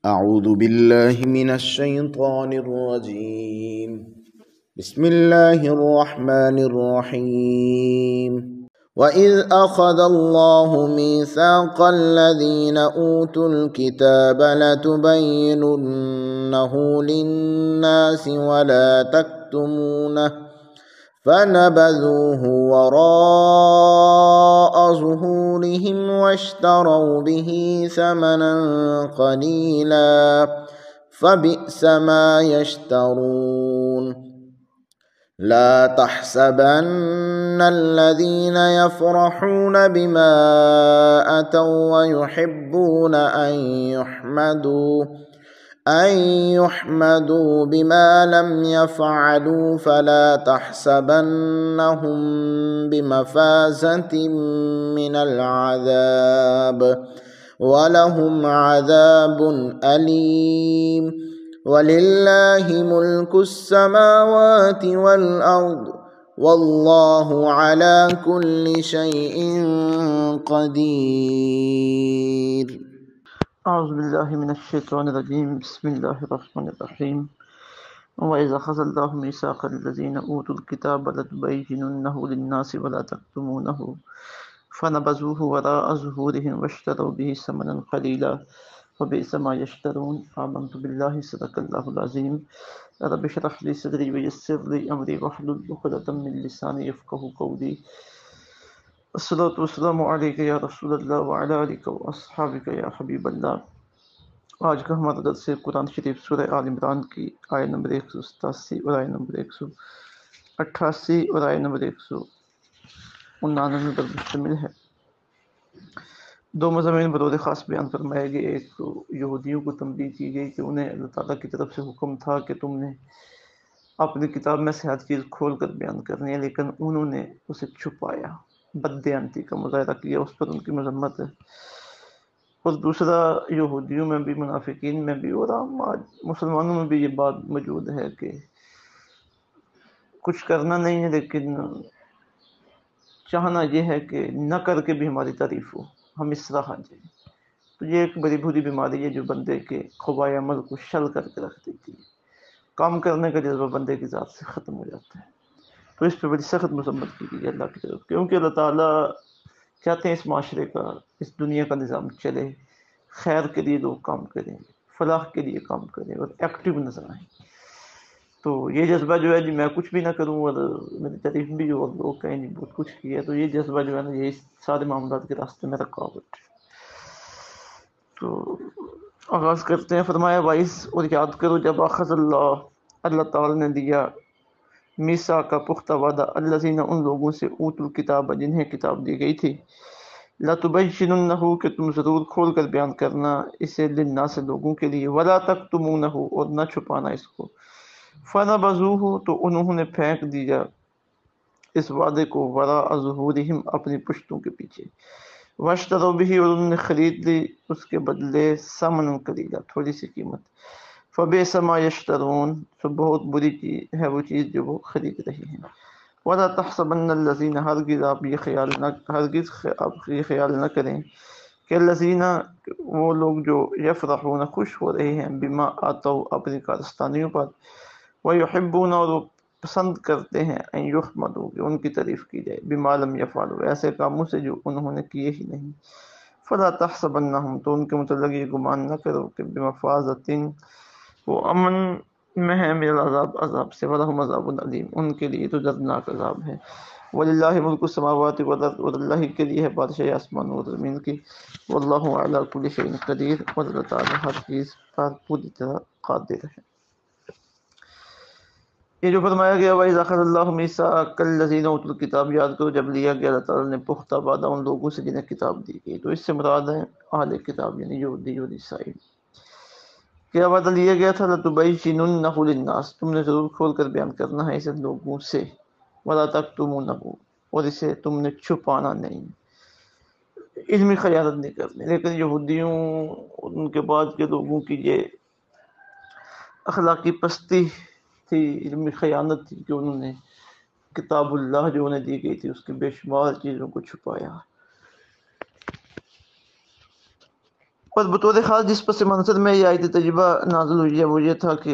أعوذ بالله من الشيطان الرجيم. بسم الله الرحمن الرحيم. وإذ أخذ الله ميثاق الذين أوتوا الكتاب لتبيننه للناس ولا تكتمونه فنبذوه وراء ظهورهم واشتروا به ثمنا قليلا فبئس ما يشترون. لا تحسبن الذين يفرحون بما أتوا ويحبون أن يحمدوا بما لم يفعلوا فلا تحسبنهم بمفازة من العذاب ولهم عذاب أليم. ولله ملك السماوات والأرض والله على كل شيء قدير. أعوذ بالله من الشيطان الرجيم. بسم الله الرحمن الرحيم. وإذا أخذ الله ميثاق الذين أوتوا الكتاب لتبيننه للناس ولا تكتمونه فنبذوه وراء ظهورهم واشتروا به ثمنا قليلا فبئس ما يشترون. آمنت بالله صدق الله العظيم. رب اشرح لي صدري ويسر لي أمري واحلل عقدة من لساني يفقهوا قولي. الصلاة والسلام علیکہ یا رسول اللہ وعلی آلک و اصحابک یا حبیب اللہ. آج کا ہمارا درس قرآن شریف سورہ آل عمران کی آیہ نمبر 187 اور آیہ نمبر 188 اور آیہ نمبر 199 پر مشتمل ہے. دو مضامین بطور خاص بیان فرمائے گئے. ایک تو یہودیوں کو تنبیہ کی گئی کہ انہیں اللہ تعالیٰ کی طرف سے حکم تھا کہ تم نے اپنی کتاب میں سے ہر چیز کھول کر بیان کرنی ہے، لیکن انہوں نے اسے چھپایا، بددیانتی کا مظاہرہ کیا، اس پر ان کی مذمت ہے. اور دوسرا یہودیوں میں بھی، منافقین میں بھی اور عام مسلمانوں میں بھی یہ بات موجود ہے کہ کچھ کرنا نہیں ہے لیکن چاہنا یہ ہے کہ نہ کر کے بھی ہماری تعریف ہو، ہم اس طرح آ جائیں. تو یہ ایک بڑی بری بیماری ہے جو بندے کے خبائے عمل کو شل کر کے رکھ دیتی ہے. کام کرنے کا جذبہ بندے کی ذات سے ختم ہو جاتا ہے. تو اس پہ بڑی سخت مذمت کی گئی اللہ کی طرف، کیونکہ اللہ تعالیٰ چاہتے ہیں اس معاشرے کا، اس دنیا کا نظام چلے، خیر کے لیے لوگ کام کریں، فلاح کے لیے کام کریں اور ایکٹیو نظر آئیں. تو یہ جذبہ جو ہے جی میں کچھ بھی نہ کروں اور میری تعریف بھی جو لوگ کہیں جی بہت کچھ کیا، تو یہ جذبہ جو ہے نا یہ سارے معاملات کے راستے میں رکاوٹ. تو آغاز کرتے ہیں. فرمایا وائس اور یاد کرو جب اخذ اللہ تعالیٰ نے دیا میثاق کا پختہ وعدہ الذین ان لوگوں سے اوتوا الکتاب جنہیں کتاب دی گئی تھی، لتبیننہ کہ تم ضرور کھول کر بیان کرنا اسے للناس لوگوں کے لیے، ولا تکتمونہ اور نہ چھپانا اس کو. فنبذوہ تو انہوں نے پھینک دیا اس وعدے کو، وراء ظہورہم اپنی پشتوں کے پیچھے، واشتروا بہ اور انہوں نے خرید لی اس کے بدلے ثمنا قلیلا تھوڑی سی قیمت. فبئس ما یشترون تو بہت بری چیز ہے وہ چیز جو وہ خرید رہی ہیں. وَلَا تَحْسَبَنَّ الَّذِينَ ہرگز آپ یہ خیال نہ کریں کہ الذین وہ لوگ جو یفرحون خوش ہو رہے ہیں بما آتوا اپنی کارستانیوں پر، وَيُحِبُّونَ اور وہ پسند کرتے ہیں ان یحمدوا کہ ان کی تعریف کی جائے، بما لم یفعلوا ایسے کاموں سے جو انہوں نے کیے ہی نہیں. فلا تحسبنہم تو ان کے متعلق یہ گمان نہ کرو کہ بمفازۃ وہ امن میں ہے من العذاب عذاب سے، ولہم عذاب علیم ان کے لیے تو دردناک عذاب ہے. وللہ ملک السماوات والارض اور اللہ کے لیے ہے بادشاہی آسمان اور زمین کی. واللہ علی کل شیء قدیر اور اللہ تعالیٰ ہر چیز پر پوری طرح قادر ہے. یہ جو فرمایا گیا وَإِذْ أَخَذَ اللَّهُ مِيثَاقَ الَّذِينَ أُوتُوا الْكِتَابَ، یاد کرو جب لیا گیا اللہ تعالیٰ نے پختہ وعدہ ان لوگوں سے جنہیں کتاب دی گئی. تو اس سے مراد ہے اہل کتاب یعنی یہودی اور عیسائی. کیا وعدہ لیا گیا تھا؟ لَتُبَيِّنُنَّهُ لِلنَّاسِ تم نے ضرور کھول کر بیان کرنا ہے اسے لوگوں سے، وَلَا تَكْتُمُونَهُ اور اسے تم نے چھپانا نہیں، علمی خیانت نہیں کرنی. لیکن یہودیوں ان کے بعد کے لوگوں کی یہ اخلاقی پستی تھی، علمی خیانت تھی کہ انہوں نے کتاب اللہ جو انہیں دی گئی تھی اس کی بے شمار چیزوں کو چھپایا. اور بطور خاص جس پس منظر میں یہ آیت تجربہ نازل ہوئی ہے وہ یہ تھا کہ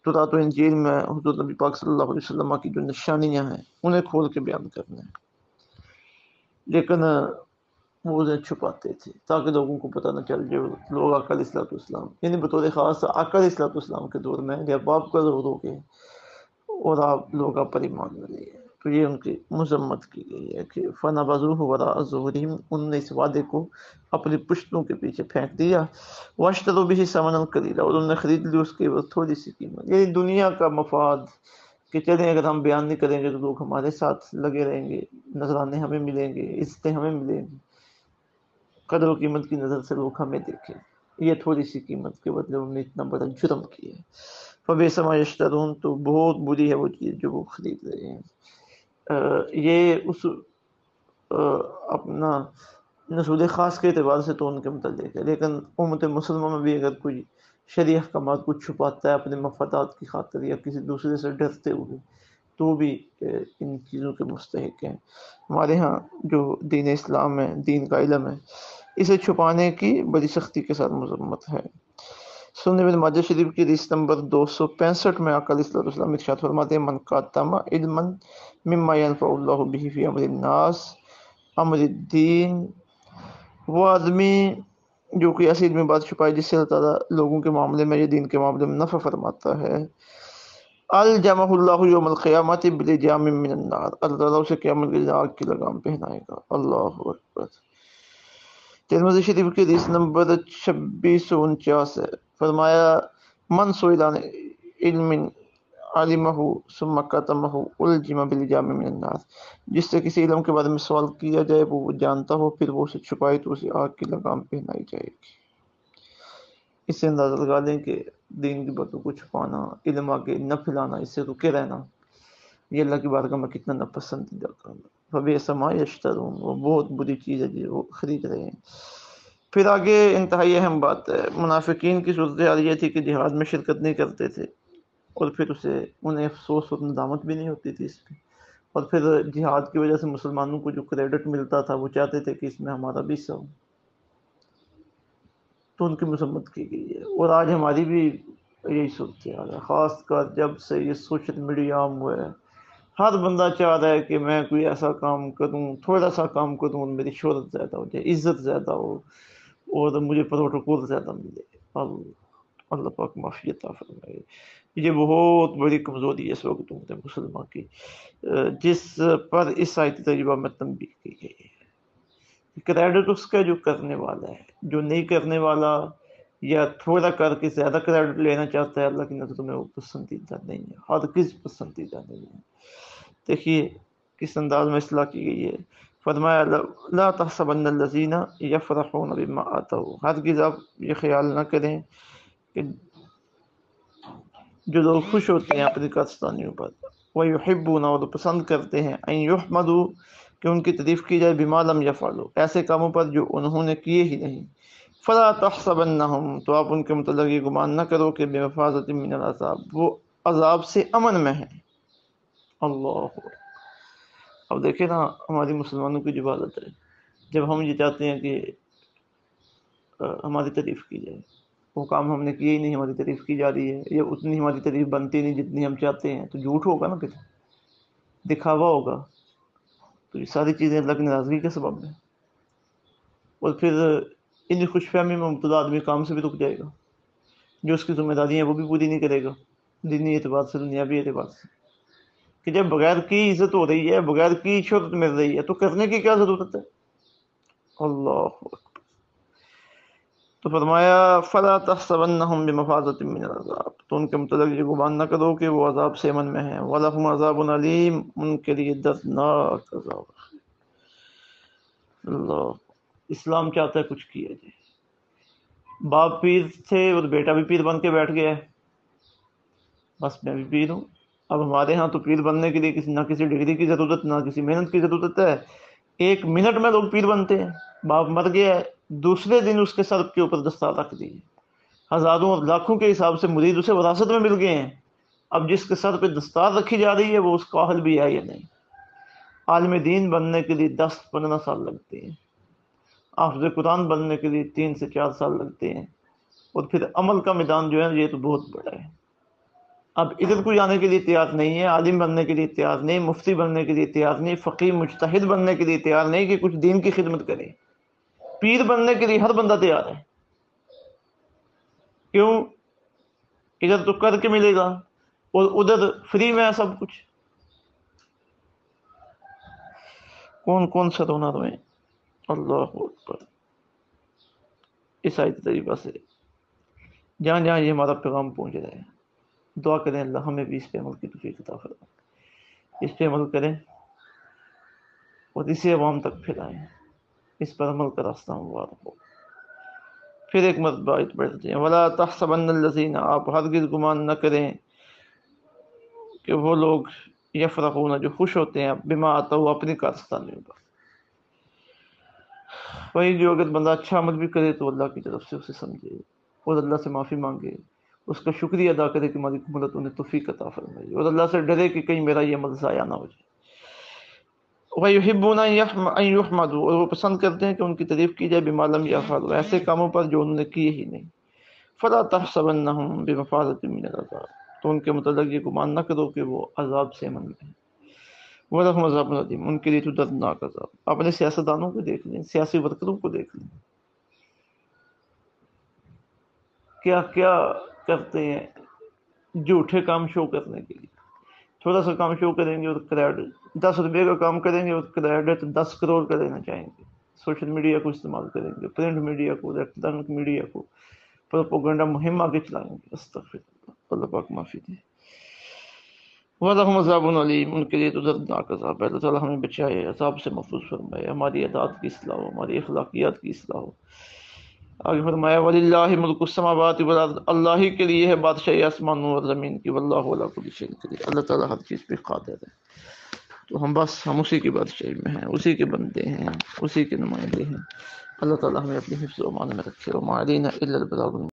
تورات و انجیل میں حضور نبی پاک صلی اللہ علیہ وسلم کی جو نشانیاں ہیں انہیں کھول کے بیان کرنا ہے، لیکن وہ انہیں چھپاتے تھے تاکہ لوگوں کو پتہ نہ چل جائے۔ لوگ آقا علیہ الصلوۃ والسلام یعنی بطور خاص آقا علیہ الصلوۃ والسلام کے دور میں جب آپ کا دور ہو گئے اور آپ لوگ آپ پر ایمان لے لیے، تو یہ ان کی مذمت کی گئی ہے کہ فَنَبَذُوهُ وَرَاءَ ظُهُورِهِمْ، انہوں نے اس وعدے کو اپنی پشتوں کے پیچھے پھینک دیا، وَاشْتَرُوا بِهِ ثَمَنًا قَلِيلًا، اور انہوں نے خرید لی اس کے تھوڑی سی قیمت، یعنی دنیا کا مفاد کہ چلیں اگر ہم بیان نہیں کریں گے تو لوگ ہمارے ساتھ لگے رہیں گے، نذرانے ہمیں ملیں گے، عزتیں ہمیں ملیں گی، قدر و قیمت کی نظر سے لوگ ہمیں دیکھیں، یہ تھوڑی سی قیمت کے بدلے انہوں نے اتنا بڑا جرم کیا ہے۔ فَبِئْسَ مَا يَشْتَرُونَ، تو بہت بری ہے وہ چیز جو وہ خرید رہے ہیں۔ یہ اس اپنا نزول خاص کے اعتبار سے تو ان کے متعلق ہے، لیکن امت مسلمہ میں بھی اگر کوئی شرعی احکامات کو چھپاتا ہے اپنے مفادات کی خاطر یا کسی دوسرے سے ڈرتے ہوئے تو بھی ان چیزوں کے مستحق ہیں۔ ہمارے ہاں جو دین اسلام ہے، دین کا علم ہے، اسے چھپانے کی بڑی سختی کے ساتھ مذمت ہے۔ سنن ابن ماجہ شریف کی حدیث نمبر 265 میں آقا علیہ السلام ارشاد فرماتے ہیں من کاتم علما مما ينفع اللہ به فی امر الناس امر الدین، وہ آدمی جو کوئی ایسی علمی بات چھپائے جس سے اللہ تعالیٰ لوگوں کے معاملے میں یا دین کے معاملے میں نفع فرماتا ہے، الجمہ اللہ یوم القیامت بلجام من النار، اللہ تعالیٰ اسے قیامت کے دن آگ کی لگام پہنائے گا۔ اللہ اکبر۔ ترمذی شریف کی حدیث نمبر 2649 ہے، فرمایا من سئل عن علم علمہ ثم کتمہ الجم بالجام من النار، جس سے کسی علم کے بارے میں سوال کیا جائے وہ جانتا ہو پھر وہ اسے چھپائے تو اسے آگ کی لگام پہنائی جائے گی۔ اس سے اندازہ لگا لیں کہ دین کی باتوں کو چھپانا، علم آگے نہ پھیلانا، اس سے رکے رہنا، یہ اللہ کی بارگاہ میں کتنا ناپسندیدہ کام ہے۔ فَبِئْسَ مَا يَشْتَرُونَ، وہ بہت بری چیز ہے جو وہ خرید رہے ہیں۔ پھر آگے انتہائی اہم بات ہے، منافقین کی صورتحال یہ تھی کہ جہاد میں شرکت نہیں کرتے تھے اور پھر انہیں افسوس اور ندامت بھی نہیں ہوتی تھی اس پہ، اور پھر جہاد کی وجہ سے مسلمانوں کو جو کریڈٹ ملتا تھا وہ چاہتے تھے کہ اس میں ہمارا بھی حصہ ہو، تو ان کی مذمت کی گئی ہے۔ اور آج ہماری بھی یہی صورتحال ہے، خاص کر جب سے یہ سوشل میڈیا عام ہوا ہے، ہر بندہ چاہ رہا ہے کہ میں کوئی ایسا کام کروں، تھوڑا سا کام کروں اور میری شہرت زیادہ ہو جائے، عزت زیادہ ہو اور مجھے پروٹوکول زیادہ ملے۔ اللہ پاک معافی عطا فرمائے۔ یہ بہت بڑی کمزوری ہے اس وقت امت مسلمہ کی، جس پر اس آیت تجربہ میں تنبیہ کی گئی ہے۔ کریڈٹ اس کا جو کرنے والا ہے، جو نہیں کرنے والا یا تھوڑا کر کے زیادہ کریڈٹ لینا چاہتا ہے، اللہ کی نظر میں وہ پسندیدہ نہیں ہے، ہرگز پسندیدہ نہیں ہے۔ دیکھیے کس انداز میں اصلاح کی گئی ہے، فرمایا لا تحسبن الذین یفرحون بما آتوا، ہرگز آپ یہ خیال نہ کریں کہ جو لوگ خوش ہوتے ہیں اپنی کارستانیوں پر، وَيُحِبُّونَ، اور پسند کرتے ہیں، ان یحمدوا، کہ ان کی تعریف کی جائے، بما لم یفعلوا، ایسے کاموں پر جو انہوں نے کیے ہی نہیں، فلا تحسبنہم، تو آپ ان کے متعلق یہ گمان نہ کرو کہ بمفازۃ من العذاب، وہ عذاب سے امن میں ہیں۔ اللہ، اب دیکھیں نا ہماری مسلمانوں کی جو حالت ہے، جب ہم یہ چاہتے ہیں کہ ہماری تعریف کی جائے، وہ کام ہم نے کیے ہی نہیں، ہماری تعریف کی جا رہی ہے، یا اتنی ہماری تعریف بنتی نہیں جتنی ہم چاہتے ہیں، تو جھوٹ ہوگا نا، پھر دکھاوا ہوگا، تو یہ ساری چیزیں اللہ کی ناراضگی کا سبب ہے، اور پھر ان خوش فہمی میں مبتلا آدمی کام سے بھی رک جائے گا، جو اس کی ذمہ داری ہیں وہ بھی پوری نہیں کرے گا، دینی اعتبار سے، دنیاوی اعتبار سے، کہ جب بغیر کی عزت ہو رہی ہے، بغیر کی شہرت مل رہی ہے، تو کرنے کی کیا ضرورت ہے۔ اللہ، تو فرمایا فلا تحسبنہم بمفازۃ من العذاب، تو ان کے متعلق یہ گمان نہ کرو کہ وہ عذاب سے امن میں ہیں، وَلَهُمْ عَذَابٌ عَلِيمٌ، ان کے لیے دردناک عذاب۔ اللہ، اسلام چاہتا ہے کچھ کیا جائے، باپ پیر تھے اور بیٹا بھی پیر بن کے بیٹھ گیا ہے، بس میں بھی پیر ہوں۔ اب ہمارے ہاں تو پیر بننے کے لیے نہ کسی ڈگری کی ضرورت، نہ کسی محنت کی ضرورت ہے، 1 منٹ میں لوگ پیر بنتے ہیں۔ باپ مر گیا ہے، دوسرے دن اس کے سر کے اوپر دستار رکھ دی، ہزاروں اور لاکھوں کے حساب سے مرید اسے وراثت میں مل گئے ہیں۔ اب جس کے سر پہ دستار رکھی جا رہی ہے وہ اس کا اہل بھی ہے یا نہیں۔ عالم دین بننے کے لیے 10-15 سال لگتے ہیں، حافظ قرآن بننے کے لیے 3 سے 4 سال لگتے ہیں، اور پھر عمل کا میدان جو ہے یہ تو بہت بڑا ہے۔ اب ادھر کوئی آنے کے لیے تیار نہیں ہے، عالم بننے کے لیے تیار نہیں، مفتی بننے کے لیے تیار نہیں، فقیہ مجتہد بننے کے لیے تیار نہیں کہ کچھ دین کی خدمت کرے۔ پیر بننے کے لیے ہر بندہ تیار ہے، کیوں؟ ادھر تو کر کے ملے گا اور ادھر فری میں ہے سب کچھ۔ کون کون سا رونا روئیں، اللہ اکبر۔ اس آیت طریقہ سے جہاں جہاں یہ ہمارا پیغام پہنچ رہا ہے، دعا کریں اللہ ہمیں بھی اس پہ عمل کی توفیق عطا فرمائے، اس پہ عمل کریں اور اسے عوام تک پھیلائیں، اس پر عمل کا راستہ ہموار ہو۔ پھر ایک مرتبہ آیت پڑھتے ہیں، وَلَا تَحْسَبَنَّ الَّذِينَ، آپ ہرگز گمان نہ کریں کہ وہ لوگ یفرحون جو خوش ہوتے ہیں بما آتوا اپنی کارستانیوں پر۔ وہی جو اگر بندہ اچھا عمل بھی کرے تو اللہ کی طرف سے اسے سمجھے اور اللہ سے معافی مانگے، اس کا شکریہ ادا کرے کہ مالک ملت انہیں توفیق عطا فرمائے، اور اللہ سے ڈرے کہ کہیں میرا یہ عمل ضائع نہ ہو جائے۔ وَيُحِبُّونَ أَن يُحْمَدُوا، اور وہ پسند کرتے ہیں کہ ان کی تعریف کی جائے بما لم يفعلوا، ایسے کاموں پر جو انہوں نے کیے ہی نہیں۔ فَلَا تَحْسَبَنَّهُم بِمَفَازَةٍ مِّنَ الْعَذَابِ، تو ان کے متعلق یہ گمان نہ کرو کہ وہ عذاب سے امن میں ہیں۔ وَلَهُمْ عَذَابٌ أَلِيمٌ، ان کے لیے تو دردناک عذاب۔ اپنے سیاستدانوں کو دیکھ لیں، سیاسی ورکروں کو دیکھ لیں، کیا کیا کرتے ہیں جھوٹے کام شو کرنے کے لیے۔ تھوڑا سا کام شو کریں گے اور کریڈٹ، 10 روپے کا کام کریں گے اور کریڈٹ 10 کروڑ کا دینا چاہیں گے۔ سوشل میڈیا کو استعمال کریں گے، پرنٹ میڈیا کو، الیکٹرانک میڈیا کو، پروپیگنڈا مہم آگے چلائیں گے۔ استغفر اللہ، اللہ پاک معافی دے۔ وَلَهُمْ عَذَابٌ أَلِيمٌ، ان کے لیے تو دردناک عذاب ہے۔ اللہ تعالیٰ ہمیں بچائے، عذاب سے محفوظ فرمائے، ہماری عادات کی اصلاح ہو، ہماری اخلاقیات کی اصلاح ہو۔ آگے فرمایا وَلِلَّهِ مُلْكُ السَّمَاوَاتِ وَالْأَرْضِ، اللہ ہی کے لیے ہے بادشاہی آسمانوں اور زمین کی، واللہ علیٰ کُلِّ شَیْءٍ قدیر، اللہ تعالیٰ ہر چیز پہ قادر ہے۔ تو ہم اسی کی بادشاہی میں ہیں، اسی کے بندے ہیں، اسی کے نمائندے ہیں۔ اللہ تعالیٰ ہمیں اپنی حفظ و امان میں رکھے، وَمَا عَلَيْنَا إِلَّا الْبَلَاغُ